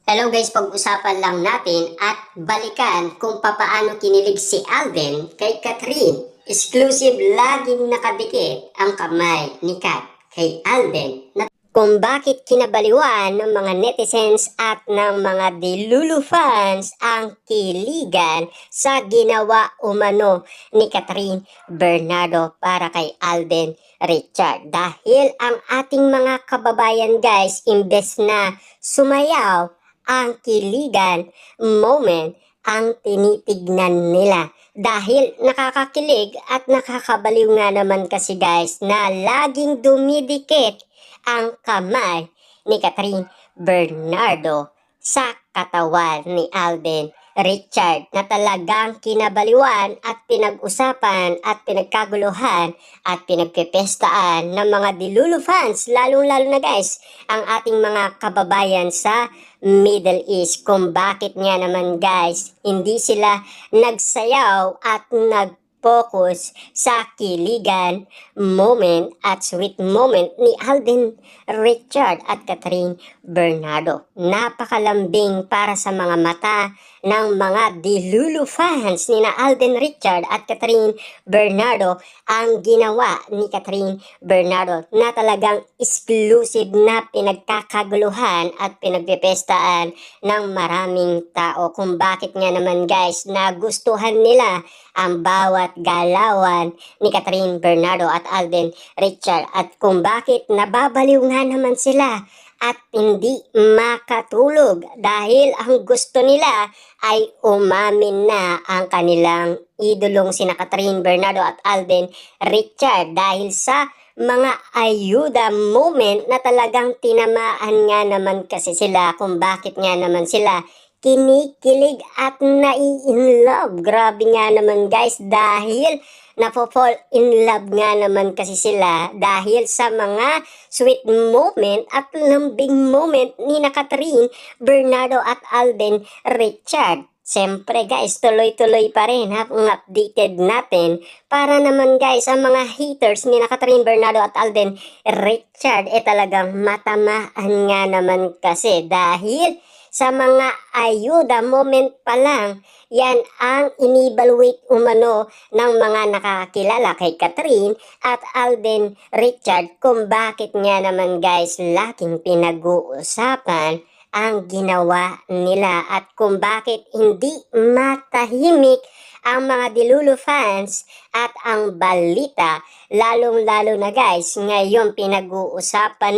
Hello guys, pag-usapan lang natin at balikan kung papaano kinilig si Alden kay Catherine. Exclusive, laging nakadikit ang kamay ni Kat kay Alden. Kung bakit kinabaliwan ng mga netizens at ng mga Delulu fans ang kiligan sa ginawa umano ni Catherine Bernardo para kay Alden Richard. Dahil ang ating mga kababayan guys, imbes na sumayaw ang kiligan moment ang tinitignan nila. Dahil nakakakilig at nakakabaliw nga naman kasi guys na laging dumidikit ang kamay ni Catherine Bernardo sa katawan ni Alden Richard na talagang kinabaliwan at pinag-usapan at pinagkaguluhan at pinagpipestaan ng mga Delulu fans, lalong-lalo na guys ang ating mga kababayan sa Middle East, kung bakit nga naman guys hindi sila nagsayaw at nag-focus sa kiligan moment at sweet moment ni Alden Richard at Catherine Bernardo. Napakalambing para sa mga mata ng mga Delulu fans ni na Alden Richard at Catherine Bernardo ang ginawa ni Catherine Bernardo na talagang exclusive na pinagkakaguluhan at pinagpipestaan ng maraming tao. Kung bakit nga naman guys nagustuhan nila ang bawat galawan ni Catherine Bernardo at Alden Richard at kung bakit nababaliw nga naman sila at hindi makatulog dahil ang gusto nila ay umamin na ang kanilang idolong sina Catherine Bernardo at Alden Richard dahil sa mga ayuda moment na talagang tinamaan nga naman kasi sila kung bakit nga naman sila kinikilig at nai-in-love. Grabe nga naman guys dahil napofall in love nga naman kasi sila dahil sa mga sweet moment at lambing moment ni na Catherine Bernardo at Alden Richard. Siyempre guys, tuloy-tuloy pa rin ang updated natin para naman guys ang mga haters ni na Catherine Bernardo at Alden Richard talagang matamaan nga naman kasi dahil sa mga ayuda moment pa lang, yan ang inibalwate umano ng mga nakakilala kay Catherine at Alden Richard kung bakit nga naman guys laging pinag-uusapan ang ginawa nila at kung bakit hindi matahimik ang mga Delulu fans at ang balita lalong-lalo na guys ngayon pinag-uusapan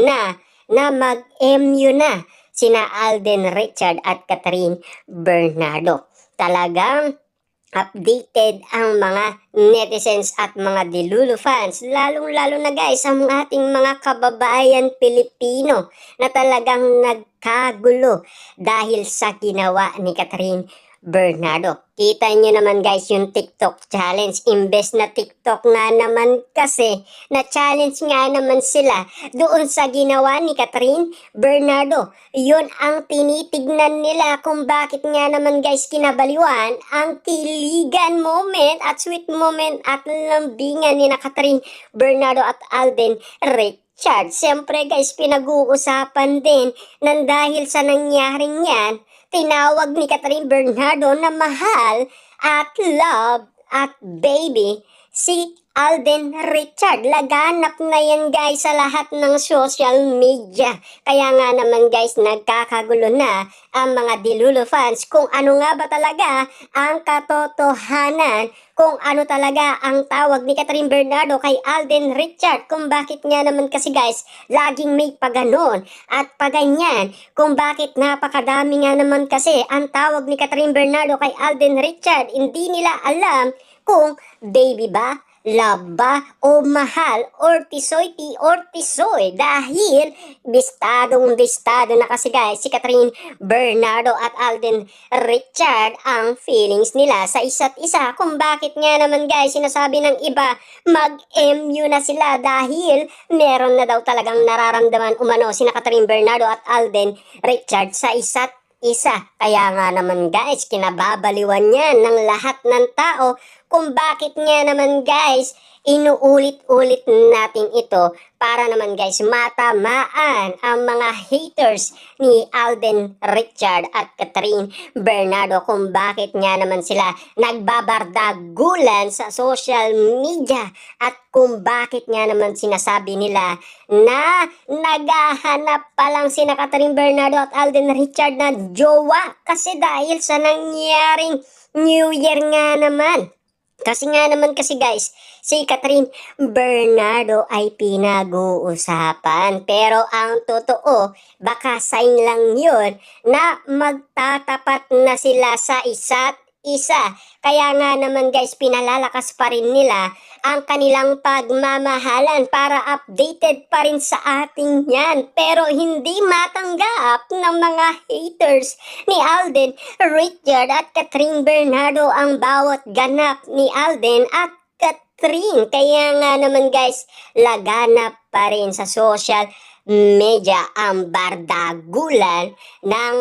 na mag-MU na sina Alden Richard at Catherine Bernardo. Talagang updated ang mga netizens at mga Delulu fans, lalong-lalo na guys ang ating mga kababayan Pilipino na talagang nagkagulo dahil sa ginawa ni Catherine Bernardo. Kita nyo naman guys yung TikTok challenge. Imbes na TikTok nga naman kasi na challenge nga naman sila doon sa ginawa ni Catherine Bernardo. Yun ang tinitignan nila kung bakit nga naman guys kinabaliwan ang kiligan moment at sweet moment at lambingan ni na Catherine Bernardo at Alden Richard. Siyempre guys pinag-uusapan din nang dahil sa nangyaring yan tinawag ni Catherine Bernardo na mahal at love at baby si Alden Richard. Laganap na yan guys sa lahat ng social media. Kaya nga naman guys nagkakagulo na ang mga Delulu fans kung ano nga ba talaga ang katotohanan, kung ano talaga ang tawag ni Catherine Bernardo kay Alden Richard, kung bakit nga naman kasi guys laging may paganon at paganyan, kung bakit napakadami nga naman kasi ang tawag ni Catherine Bernardo kay Alden Richard. Hindi nila alam kung baby ba, love ba, o mahal, or tisoy dahil bistado na kasi guys si Catherine Bernardo at Alden Richard ang feelings nila sa isa't isa, kung bakit nga naman guys sinasabi ng iba mag-MU na sila dahil meron na daw talagang nararamdaman umano sina Catherine Bernardo at Alden Richard sa isa't isa. Kaya nga naman guys kinababaliwan yan ng lahat ng tao kung bakit nga naman guys, inuulit-ulit natin ito para naman guys matamaan ang mga haters ni Alden Richard at Catherine Bernardo kung bakit nga naman sila nagbabardagulan sa social media at kung bakit nga naman sinasabi nila na naghahanap pa lang sina Catherine Bernardo at Alden Richard na jowa kasi dahil sa nangyaring New Year nga naman. Kasi nga naman kasi guys, si Catherine Bernardo ay pinag-uusapan. Pero ang totoo, baka sign lang yun na magtatapat na sila sa isa't isa. Kaya nga naman guys, pinalalakas pa rin nila ang kanilang pagmamahalan para updated pa rin sa ating yan. Pero hindi matanggap ng mga haters ni Alden Richard at Catherine Bernardo ang bawat ganap ni Alden at Catherine. Kaya nga naman guys, laganap pa rin sa social media ang bardagulan ng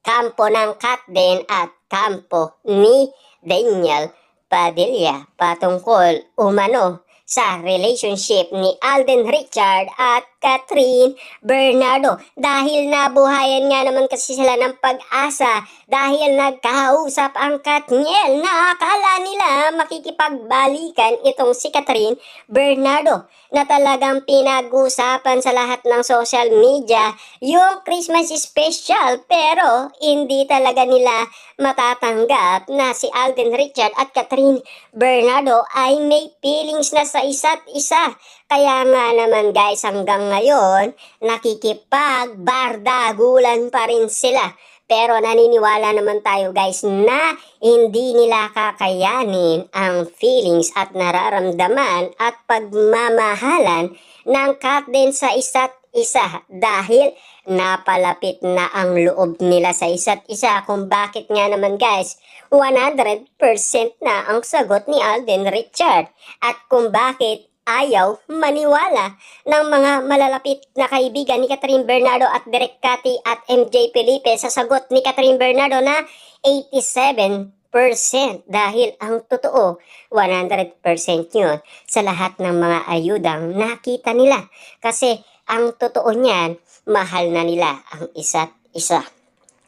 kampo ng Katden at kampo ni Daniel Padilla patungkol umano sa relationship ni Alden Richard at Catherine Bernardo dahil nabuhayan nga naman kasi sila ng pag-asa dahil nagkausap ang Katniel na akala nila makikipagbalikan itong si Catherine Bernardo na talagang pinag-usapan sa lahat ng social media yung Christmas special pero hindi talaga nila matatanggap na si Alden Richard at Catherine Bernardo ay may feelings na sa isa't isa. Kaya nga naman guys hanggang ngayon nakikipagbardagulan pa rin sila. Pero naniniwala naman tayo guys na hindi nila kakayanin ang feelings at nararamdaman at pagmamahalan ng Katden sa isa't isa dahil napalapit na ang loob nila sa isa't isa kung bakit nga naman guys 100% na ang sagot ni Alden Richard at kung bakit ayaw maniwala ng mga malalapit na kaibigan ni Catherine Bernardo at Direk Cathy at MJ Felipe sa sagot ni Catherine Bernardo na 87% dahil ang totoo 100% yun sa lahat ng mga ayudang nakita nila kasi ang totoo niyan mahal na nila ang isa't isa.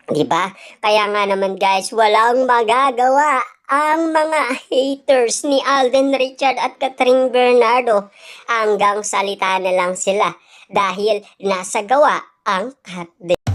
Diba? Kaya nga naman guys, walang magagawa ang mga haters ni Alden Richard at Catherine Bernardo. Hanggang salita na lang sila dahil nasa gawa ang Katden.